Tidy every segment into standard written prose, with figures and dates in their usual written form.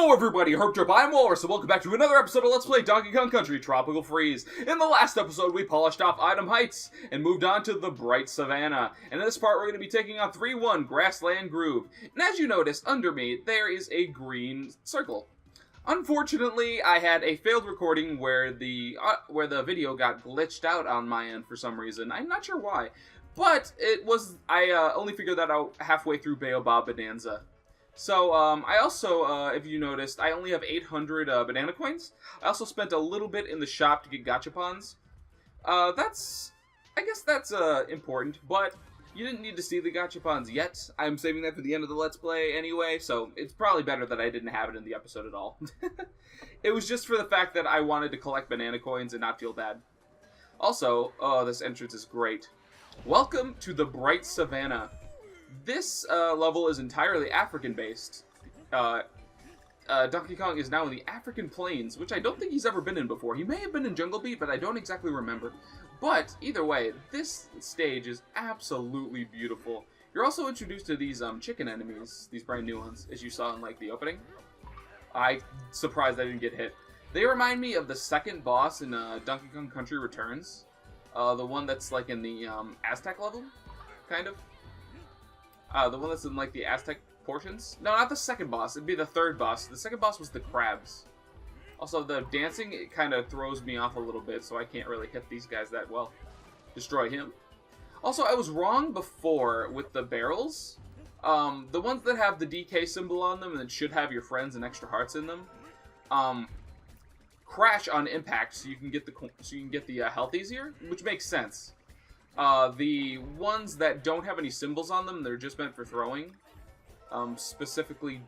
Hello everybody, Herp Drip, I'm Walrus, and welcome back to another episode of Let's Play Donkey Kong Country Tropical Freeze. In the last episode, we polished off Item Heights and moved on to the Bright Savannah. And in this part, we're going to be taking on 3-1 Grassland Groove. And as you notice, under me, there is a green circle. Unfortunately, I had a failed recording where the video got glitched out on my end for some reason. I'm not sure why. But it was, I only figured that out halfway through Baobab Bonanza. So, I also, if you noticed, I only have 800 banana coins. I also spent a little bit in the shop to get gachapons. I guess that's important, but you didn't need to see the gachapons yet. I'm saving that for the end of the Let's Play anyway, so it's probably better that I didn't have it in the episode at all. It was just for the fact that I wanted to collect banana coins and not feel bad. Also, oh, this entrance is great. Welcome to the Bright Savannah. This level is entirely African-based. Donkey Kong is now in the African Plains, which I don't think he's ever been in before. He may have been in Jungle Beat, but I don't exactly remember. But, either way, this stage is absolutely beautiful. You're also introduced to these chicken enemies, these brand new ones, as you saw in, like, the opening. I'm surprised I didn't get hit. They remind me of the second boss in Donkey Kong Country Returns. The one that's, like, in the Aztec level, kind of. The one that's in, like, the Aztec portions? No, not the second boss. It'd be the third boss. The second boss was the crabs. Also, the dancing, it kind of throws me off a little bit, so I can't really hit these guys that well. Destroy him. Also, I was wrong before with the barrels. The ones that have the DK symbol on them and that should have your friends and extra hearts in them, crash on impact, so you can get the health easier, which makes sense. The ones that don't have any symbols on them, they're just meant for throwing, specifically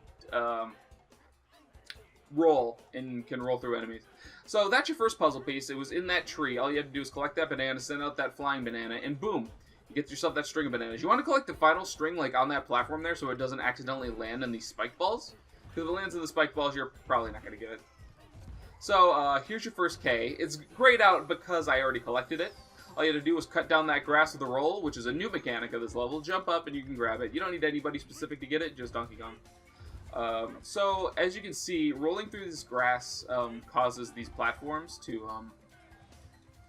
roll and can roll through enemies. So that's your first puzzle piece. It was in that tree. All you had to do is collect that banana, send out that flying banana, and boom, you get yourself that string of bananas. You want to collect the final string like on that platform there so it doesn't accidentally land in these spike balls. Because if it lands in the spike balls, you're probably not going to get it. So here's your first K. It's grayed out because I already collected it. All you had to do was cut down that grass with a roll, which is a new mechanic of this level. Jump up and you can grab it. You don't need anybody specific to get it, just Donkey Kong. So, as you can see, rolling through this grass causes these platforms to,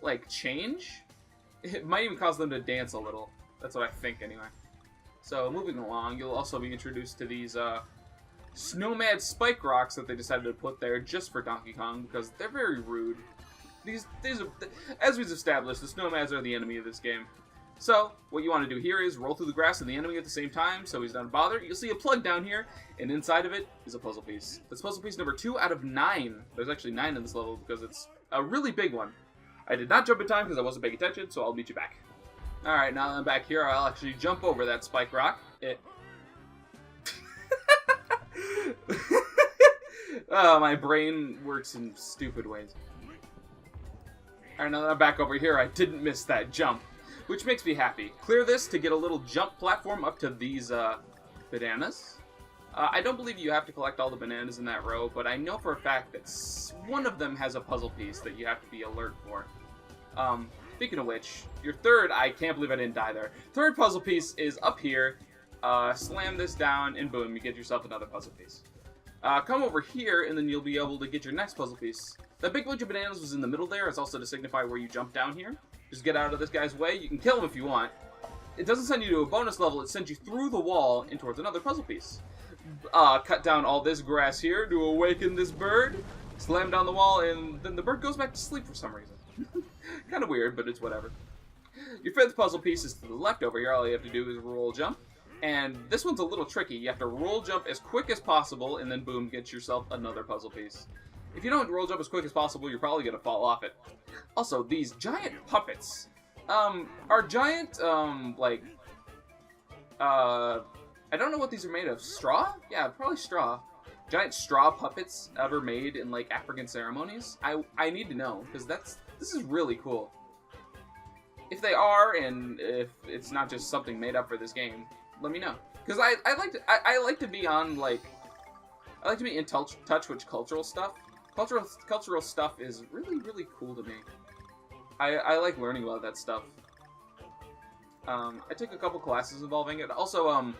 like, change. It might even cause them to dance a little. That's what I think, anyway. So, moving along, you'll also be introduced to these Snowmad spike rocks that they decided to put there just for Donkey Kong, because they're very rude. These are, as we've established, the Snowmads are the enemy of this game. So, what you want to do here is roll through the grass and the enemy at the same time, so he's not bothered. You'll see a plug down here, and inside of it is a puzzle piece. That's puzzle piece number 2 out of 9. There's actually 9 in this level because it's a really big one. I did not jump in time because I wasn't paying attention, so I'll meet you back. Alright, now that I'm back here, I'll actually jump over that spike rock. Oh, my brain works in stupid ways. Alright, now that I'm back over here, I didn't miss that jump, which makes me happy. Clear this to get a little jump platform up to these bananas. I don't believe you have to collect all the bananas in that row, but I know for a fact that one of them has a puzzle piece that you have to be alert for. Speaking of which, your third, I can't believe I didn't die there. Third puzzle piece is up here. Slam this down, and boom, you get yourself another puzzle piece. Come over here, and then you'll be able to get your next puzzle piece. That big bunch of bananas was in the middle there. It's also to signify where you jump down here. Just get out of this guy's way. You can kill him if you want. It doesn't send you to a bonus level. It sends you through the wall and towards another puzzle piece. Cut down all this grass here to awaken this bird. Slam down the wall, and then the bird goes back to sleep for some reason. Kind of weird, but it's whatever. Your fifth puzzle piece is to the left over here. All you have to do is roll jump. And this one's a little tricky. You have to roll jump as quick as possible, and then boom, get yourself another puzzle piece. If you don't roll jump as quick as possible, you're probably going to fall off it. Also, these giant puppets are giant, I don't know what these are made of. Straw? Yeah, probably straw. Giant straw puppets ever made in, like, African ceremonies? I need to know, because this is really cool. If they are, and if it's not just something made up for this game, let me know. Because I like to be on, like, I like to be in touch with cultural stuff. Cultural stuff is really, really cool to me. I like learning about that stuff. I took a couple classes involving it. Also,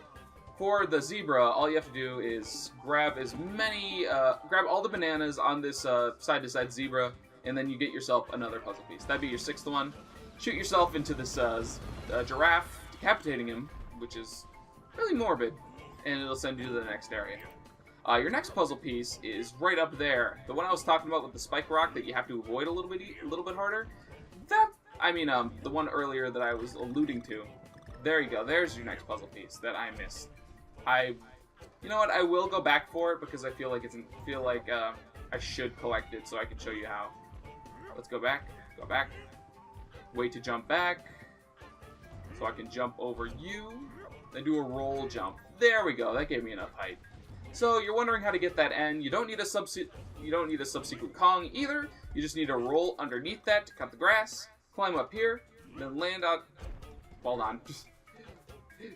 For the zebra, all you have to do is grab grab all the bananas on this side-to-side zebra, and then you get yourself another puzzle piece. That'd be your 6th one. Shoot yourself into this giraffe, decapitating him, which is really morbid, and it'll send you to the next area. Your next puzzle piece is right up there. The one I was talking about with the spike rock that you have to avoid a little bit harder. The one earlier that I was alluding to. There you go. There's your next puzzle piece that I missed. You know what? I will go back for it because I feel like I should collect it so I can show you how. Let's go back. Go back. Wait to jump back, so I can jump over you. Then do a roll jump. There we go. That gave me enough height. So you're wondering how to get that N. You don't need a subsequent Kong either. You just need to roll underneath that to cut the grass, climb up here, then land on. Hold on.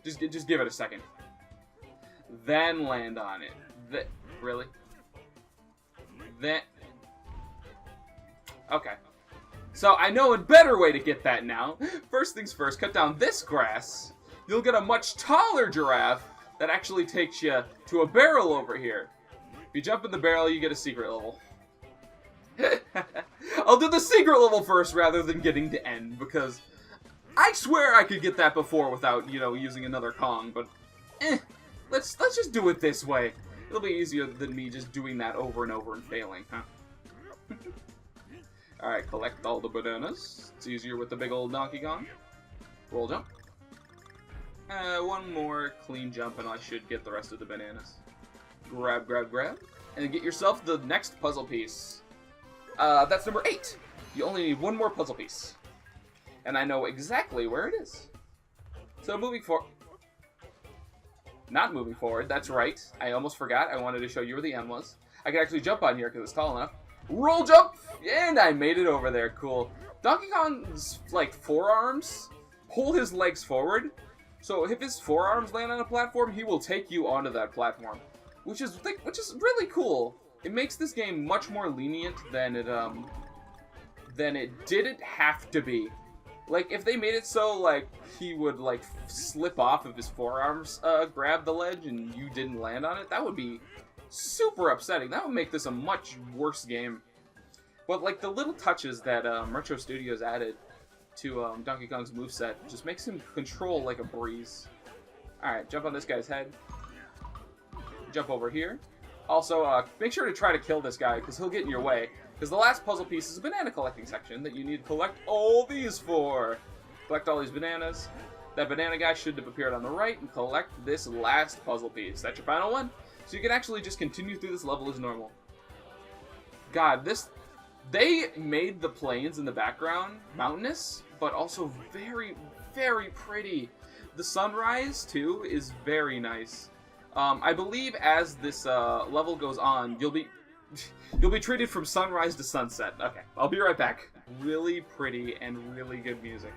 Just give it a second. Then land on it. Really? Okay. So I know a better way to get that now. First things first, cut down this grass. You'll get a much taller giraffe that actually takes you to a barrel over here. If you jump in the barrel, you get a secret level. I'll do the secret level first rather than getting to end, because I swear I could get that before without, using another Kong, but let's just do it this way. It'll be easier than me just doing that over and over and failing, huh? Alright, collect all the bananas. It's easier with the big old Donkey Kong. Roll jump. One more clean jump and I should get the rest of the bananas. Grab, grab, grab. And then get yourself the next puzzle piece. That's number 8. You only need one more puzzle piece. And I know exactly where it is. So not moving forward, that's right. I almost forgot. I wanted to show you where the N was. I can actually jump on here because it's tall enough. Roll jump! And I made it over there. Cool. Donkey Kong's, forearms pull his legs forward. So if his forearms land on a platform, he will take you onto that platform. Which is really cool. It makes this game much more lenient than it didn't have to be. If they made it so, he would, slip off if his forearms grab the ledge and you didn't land on it, that would be super upsetting. That would make this a much worse game. But, the little touches that Retro Studios added to Donkey Kong's moveset just makes him control like a breeze. Alright, jump on this guy's head. Jump over here. Also, make sure to try to kill this guy, because he'll get in your way. Because the last puzzle piece is a banana collecting section that you need to collect all these for. Collect all these bananas. That banana guy should have appeared on the right, and collect this last puzzle piece. That's your final one. So you can actually just continue through this level as normal. God, they made the plains in the background mountainous, but also very, very pretty. The sunrise, too, is very nice. I believe as this level goes on, you'll be treated from sunrise to sunset. Okay, I'll be right back. Really pretty and really good music.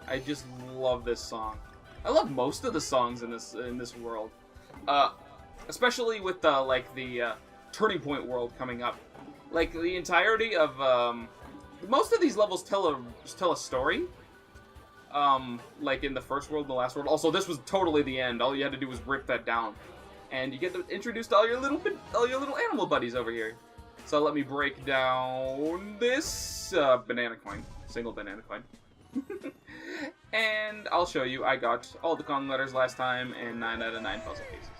I just love this song. I love most of the songs in this world, especially with the Turning Point world coming up. The entirety of most of these levels tell a story. In the first world and the last world. Also, this was totally the end. All you had to do was rip that down, and you get introduced to all your little animal buddies over here. So let me break down this banana coin, single banana coin, and I'll show you. I got all the Kong letters last time and 9 out of 9 puzzle pieces.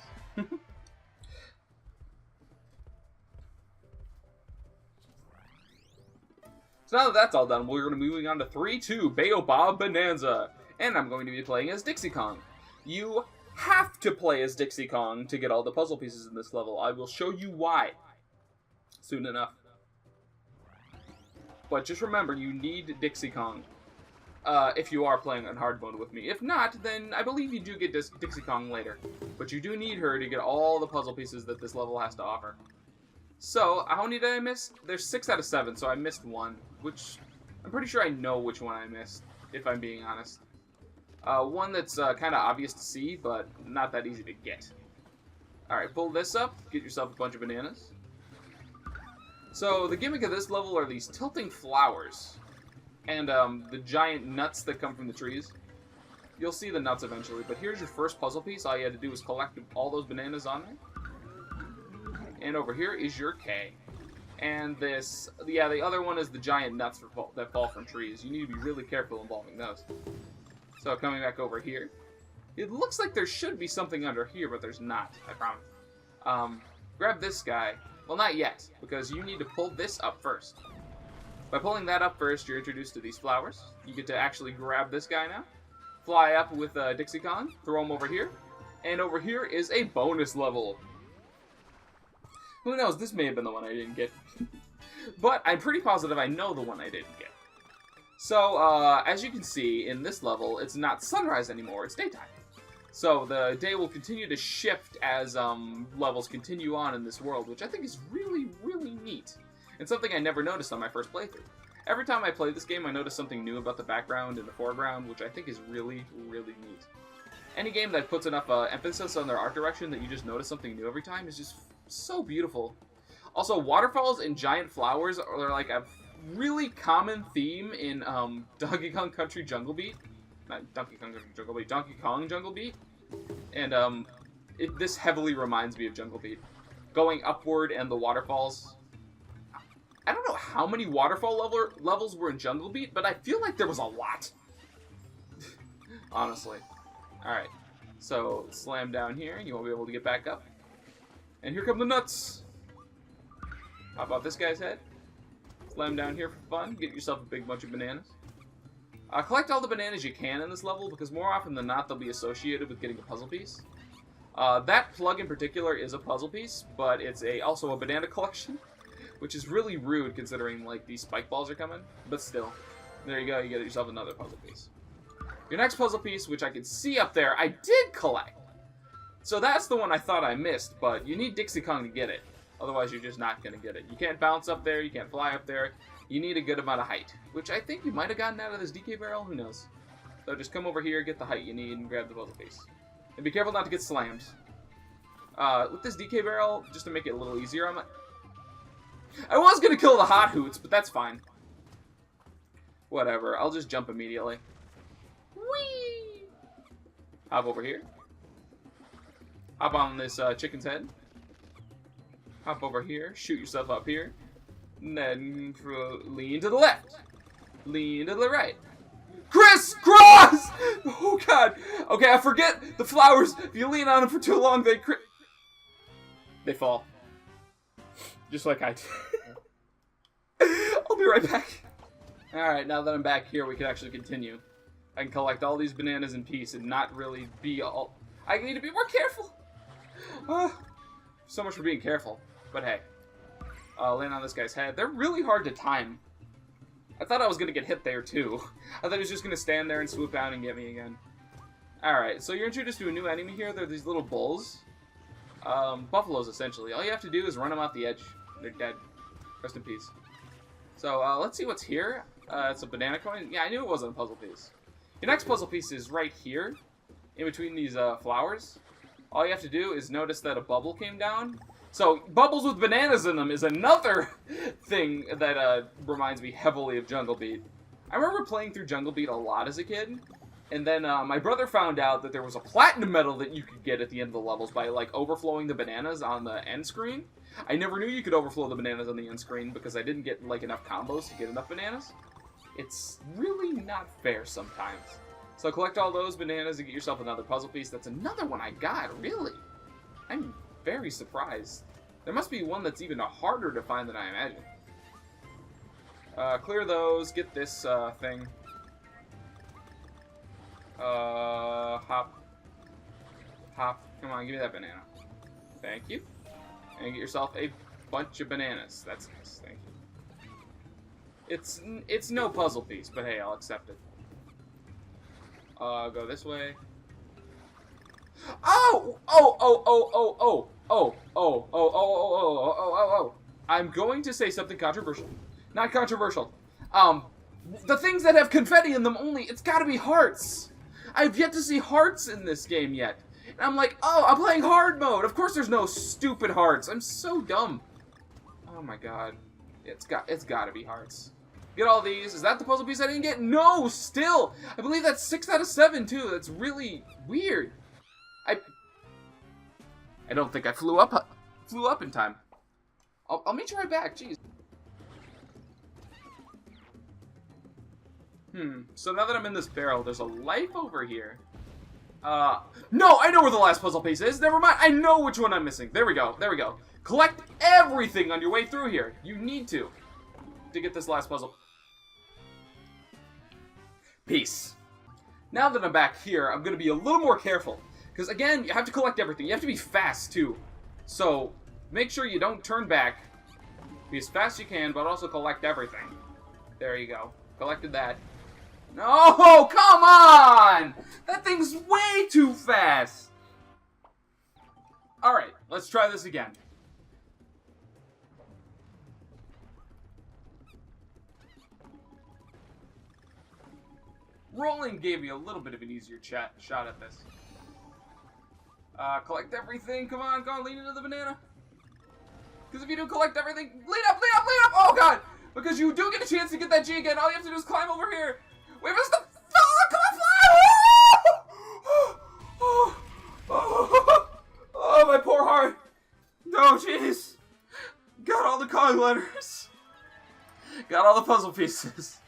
So now that that's all done, we're going to be moving on to 3-2 Baobab Bonanza. And I'm going to be playing as Dixie Kong. You have to play as Dixie Kong to get all the puzzle pieces in this level. I will show you why soon enough. But just remember, you need Dixie Kong if you are playing on hard mode with me. If not, then I believe you do get Dixie Kong later. But you do need her to get all the puzzle pieces that this level has to offer. So, how many did I miss? There's 6 out of 7, so I missed 1, which I'm pretty sure I know which one I missed, if I'm being honest. One that's kind of obvious to see, but not that easy to get. Alright, pull this up, get yourself a bunch of bananas. So, the gimmick of this level are these tilting flowers, and the giant nuts that come from the trees. You'll see the nuts eventually, but here's your first puzzle piece. All you had to do was collect all those bananas on there. And over here is your K. And this, yeah, the other one is the giant nuts that fall from trees. You need to be really careful involving those. So coming back over here, it looks like there should be something under here, but there's not, I promise. Grab this guy. Well, not yet, because you need to pull this up first. By pulling that up first, you're introduced to these flowers. You get to actually grab this guy now. Fly up with Dixie Kong, throw him over here. And over here is a bonus level. Who knows, this may have been the one I didn't get. But I'm pretty positive I know the one I didn't get. So, as you can see, in this level, it's not sunrise anymore, it's daytime. So the day will continue to shift as levels continue on in this world, which I think is really, really neat. And something I never noticed on my first playthrough. Every time I play this game, I notice something new about the background and the foreground, which I think is really, really neat. Any game that puts enough emphasis on their art direction that you just notice something new every time is just so beautiful. Also, waterfalls and giant flowers are like a really common theme in Donkey Kong Country Jungle Beat. Not Donkey Kong Country Jungle Beat, Donkey Kong Jungle Beat. And this heavily reminds me of Jungle Beat. Going upward and the waterfalls. I don't know how many waterfall levels were in Jungle Beat, but I feel like there was a lot. Honestly. Alright. So, slam down here, and you won't be able to get back up. And here come the nuts! How about this guy's head? Slam down here for fun. Get yourself a big bunch of bananas. Collect all the bananas you can in this level, because more often than not, they'll be associated with getting a puzzle piece. That plug in particular is a puzzle piece, but it's also a banana collection. Which is really rude considering, like, these spike balls are coming. But still. There you go, you get yourself another puzzle piece. Your next puzzle piece, which I can see up there, I did collect! So that's the one I thought I missed, but you need Dixie Kong to get it. Otherwise, you're just not going to get it. You can't bounce up there, you can't fly up there. You need a good amount of height. Which I think you might have gotten out of this DK barrel, who knows. So just come over here, get the height you need, and grab the puzzle piece. And be careful not to get slammed. With this DK barrel, just to make it a little easier, I was going to kill the hot hoots, but that's fine. Whatever, I'll just jump immediately. Whee! Hop over here. Hop on this chicken's head. Hop over here, shoot yourself up here. And then lean to the left. Lean to the right. Crisscross! Oh god. Okay, I forget the flowers. If you lean on them for too long, they fall. Just like I did. I'll be right back. Alright, now that I'm back here, we can actually continue. I can collect all these bananas in peace and not really be all... I need to be more careful. So much for being careful. But hey. Land on this guy's head. They're really hard to time. I thought I was going to get hit there, too. I thought he was just going to stand there and swoop down and get me again. Alright, so you're introduced to a new enemy here. They're these little bulls. Buffaloes, essentially. All you have to do is run them off the edge. They're dead. Rest in peace. So, let's see what's here. It's a banana coin. Yeah, I knew it wasn't a puzzle piece. Your next puzzle piece is right here, in between these flowers. All you have to do is notice that a bubble came down. So, bubbles with bananas in them is another thing that reminds me heavily of Jungle Beat. I remember playing through Jungle Beat a lot as a kid. And then my brother found out that there was a platinum medal that you could get at the end of the levels by, like, overflowing the bananas on the end screen. I never knew you could overflow the bananas on the end screen because I didn't get, like, enough combos to get enough bananas. It's really not fair sometimes. So collect all those bananas and get yourself another puzzle piece. That's another one I got, really. I'm very surprised. There must be one that's even harder to find than I imagined. Clear those, get this thing. Hop. Hop. Come on, give me that banana. Thank you. And get yourself a bunch of bananas. That's nice, thank you. It's no puzzle piece, but hey, I'll accept it. Go this way. Oh! I'm going to say something controversial. Not controversial. The things that have confetti in them only, it's gotta be hearts. I've yet to see hearts in this game yet. And I'm like, oh, I'm playing hard mode. Of course there's no stupid hearts. I'm so dumb. Oh my god. It's gotta be hearts. Get all these. Is that the puzzle piece I didn't get? No, still. I believe that's 6 out of 7 too. That's really weird. I don't think I flew up in time. I'll meet you right back. Jeez. So now that I'm in this barrel, there's a life over here. No, I know where the last puzzle piece is. Never mind. I know which one I'm missing. There we go. There we go. Collect everything on your way through here. You need to get this last puzzle. Peace. Now that I'm back here, I'm going to be a little more careful. Because, again, you have to collect everything. You have to be fast, too. So, make sure you don't turn back. Be as fast as you can, but also collect everything. There you go. Collected that. No, come on! That thing's way too fast! Alright, let's try this again. Rolling gave me a little bit of an easier shot at this. Collect everything. Come on, lean into the banana. Because if you do collect everything, lean up! Oh god! Because you do get a chance to get that G again. All you have to do is climb over here. Wait, where's the... Come on, fly! Oh, my poor heart. No, jeez. Got all the cog letters. Got all the puzzle pieces.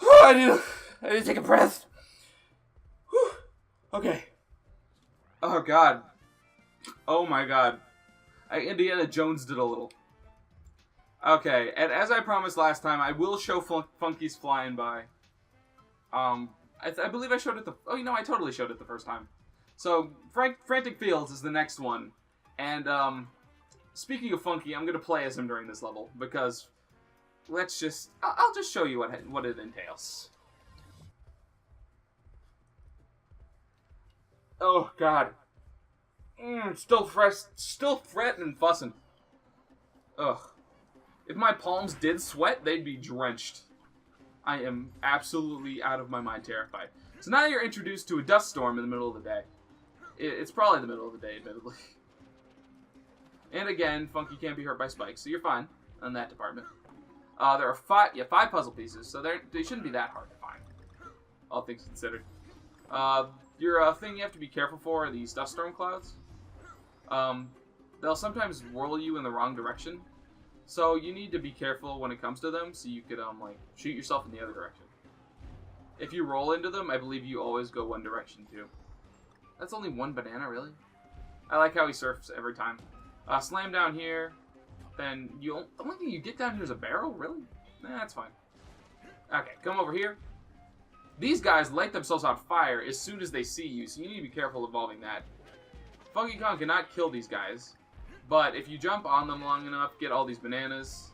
I need to take a breath. Okay. Oh, God. Oh, my God. Indiana Jones did a little. Okay, and as I promised last time, I will show Funky's flying by. I believe I showed it the... Oh, you know, I totally showed it the first time. So, Frantic Fields is the next one. And, speaking of Funky, I'm going to play as him during this level. Because, let's just... I'll just show you what it entails. Oh, God. Still fretting and fussing. Ugh. If my palms did sweat, they'd be drenched. I am absolutely out of my mind terrified. So now you're introduced to a dust storm in the middle of the day. It's probably the middle of the day, admittedly. And again, Funky can't be hurt by spikes, so you're fine on that department. There are 5 puzzle pieces, so they shouldn't be that hard to find, all things considered. Your thing you have to be careful for are these dust storm clouds. They'll sometimes whirl you in the wrong direction. So you need to be careful when it comes to them, so you could, like, shoot yourself in the other direction. If you roll into them, I believe you always go one direction, too. That's only one banana, really? I like how he surfs every time. Slam down here, then the only thing you get down here is a barrel, really? Nah, that's fine. Okay, come over here. These guys light themselves on fire as soon as they see you, so you need to be careful involving that. Funky Kong cannot kill these guys. But if you jump on them long enough, get all these bananas,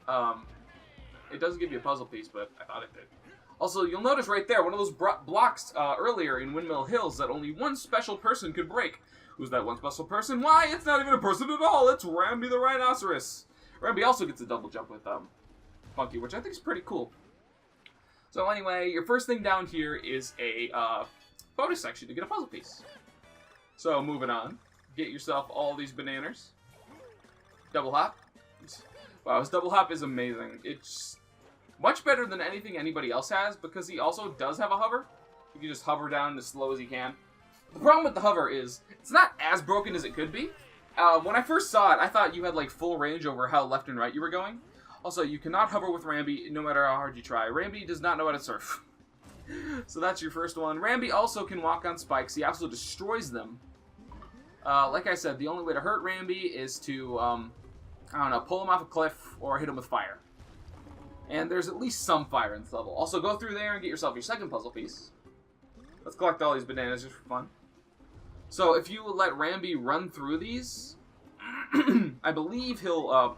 it doesn't give you a puzzle piece, but I thought it did. Also, you'll notice right there, one of those blocks earlier in Windmill Hills that only one special person could break. Who's that one special person? Why, it's not even a person at all. It's Rambi the Rhinoceros. Rambi also gets a double jump with Funky, which I think is pretty cool. So anyway, your first thing down here is a bonus section to get a puzzle piece. So moving on. Get yourself all these bananas. Double hop. Wow, his double hop is amazing. It's much better than anything anybody else has because he also does have a hover. You can just hover down as slow as he can. The problem with the hover is it's not as broken as it could be. When I first saw it, I thought you had like full range over how left and right you were going. Also, you cannot hover with Rambi no matter how hard you try. Rambi does not know how to surf. So that's your first one. Rambi also can walk on spikes. He also destroys them. Like I said, the only way to hurt Rambi is to, I don't know, pull him off a cliff or hit him with fire. And there's at least some fire in this level. Also, go through there and get yourself your second puzzle piece. Let's collect all these bananas just for fun. So, if you let Rambi run through these, I believe he'll,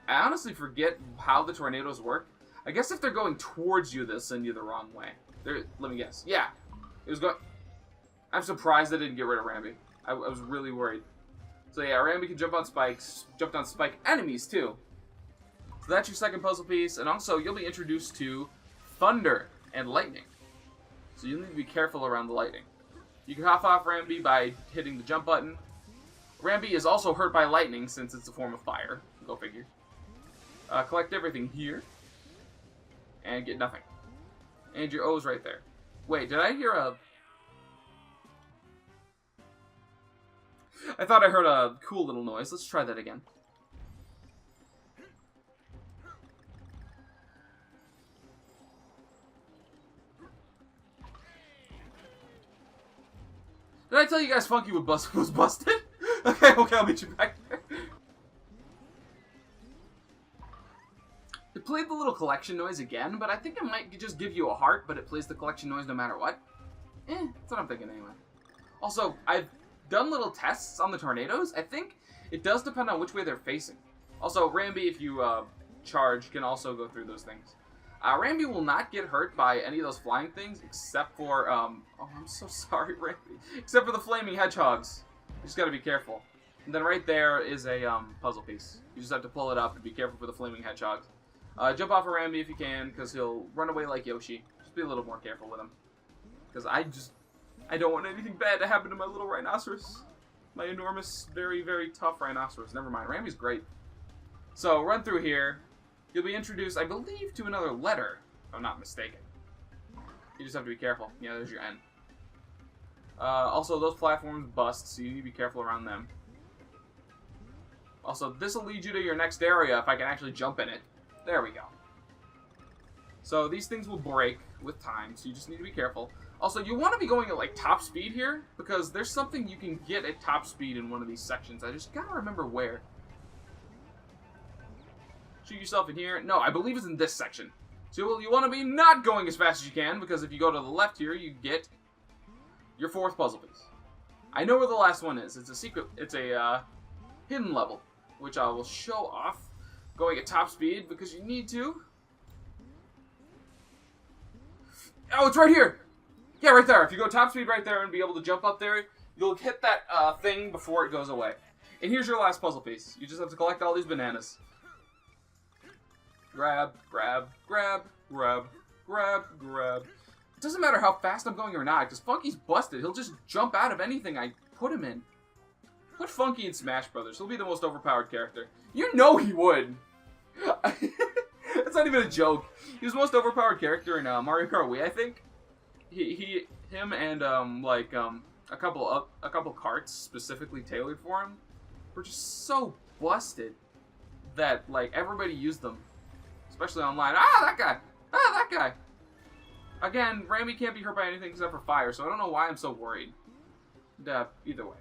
I honestly forget how the tornadoes work. I guess if they're going towards you, they'll send you the wrong way. Let me guess. Yeah. It was going... I'm surprised they didn't get rid of Rambi. I was really worried. So yeah, Rambi can jump on spikes, jump on spike enemies too. So that's your second puzzle piece, and also you'll be introduced to thunder and lightning. So you need to be careful around the lightning. You can hop off Rambi by hitting the jump button. Rambi is also hurt by lightning since it's a form of fire, Go figure. Collect everything here. And get nothing. And your O's right there. Wait, did I hear a... I thought I heard a cool little noise. Let's try that again. Did I tell you guys Funky was busted? Okay, I'll meet you back there. It played the little collection noise again, but I think it might just give you a heart, but it plays the collection noise no matter what. That's what I'm thinking anyway. Also, I've done little tests on the tornadoes. I think it does depend on which way they're facing. Also, Rambi, if you charge, can also go through those things. Rambi will not get hurt by any of those flying things, except for, oh, I'm so sorry, Rambi. Except for the flaming hedgehogs. You just gotta be careful. And then right there is a puzzle piece. You just have to pull it up and be careful for the flaming hedgehogs. Jump off of Rambi if you can, because he'll run away like Yoshi. Just be a little more careful with him. Because I don't want anything bad to happen to my little rhinoceros. My enormous, very, very tough rhinoceros. Never mind, Rambi's great. So, run through here. You'll be introduced, I believe, to another letter, if I'm not mistaken. You just have to be careful. Yeah, there's your N. Also, those platforms bust, so you need to be careful around them. Also, this will lead you to your next area if I can actually jump in it. There we go. So, these things will break with time, so you just need to be careful. Also, you want to be going at, like, top speed here, because there's something you can get at top speed in one of these sections. I just gotta remember where. Shoot yourself in here. No, I believe it's in this section. So you want to be not going as fast as you can, because if you go to the left here, you get your 4th puzzle piece. I know where the last one is. It's a secret. It's a hidden level, which I will show off going at top speed, because you need to. Oh, it's right here! Yeah, right there. If you go top speed right there and be able to jump up there, you'll hit that thing before it goes away. And here's your last puzzle piece. You just have to collect all these bananas. Grab, grab, grab, grab, grab, grab. It doesn't matter how fast I'm going or not, because Funky's busted. He'll just jump out of anything I put him in. Put Funky in Smash Brothers. He'll be the most overpowered character. You know he would! That's not even a joke. He was the most overpowered character in Mario Kart Wii, I think. Him and a couple carts specifically tailored for him were just so busted that like everybody used them, especially online. Ah, that guy! Ah, that guy! Again, Rambi can't be hurt by anything except for fire, so I don't know why I'm so worried. Either way,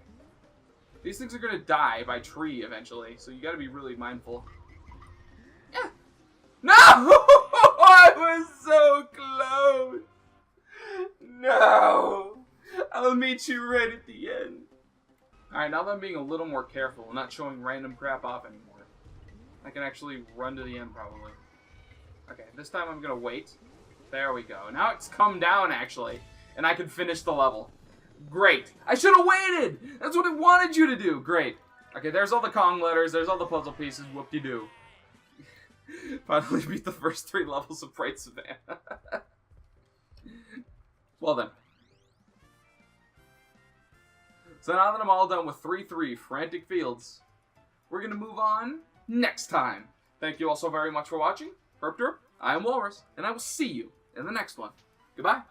these things are gonna die by tree eventually, so you gotta be really mindful. Yeah. No! I was so close! No! I'll meet you right at the end. Alright, now that I'm being a little more careful and not showing random crap off anymore, I can actually run to the end probably. Okay, this time I'm gonna wait. There we go. Now it's come down actually, and I can finish the level. Great! I should have waited! That's what I wanted you to do! Great. Okay, there's all the Kong letters, there's all the puzzle pieces, whoop-de-doo. Finally beat the first 3 levels of Bright Savannah. Well then. So now that I'm all done with 3-3 Frantic Fields, we're going to move on next time. Thank you all so very much for watching. Herp derp, I am Walrus, and I will see you in the next one. Goodbye.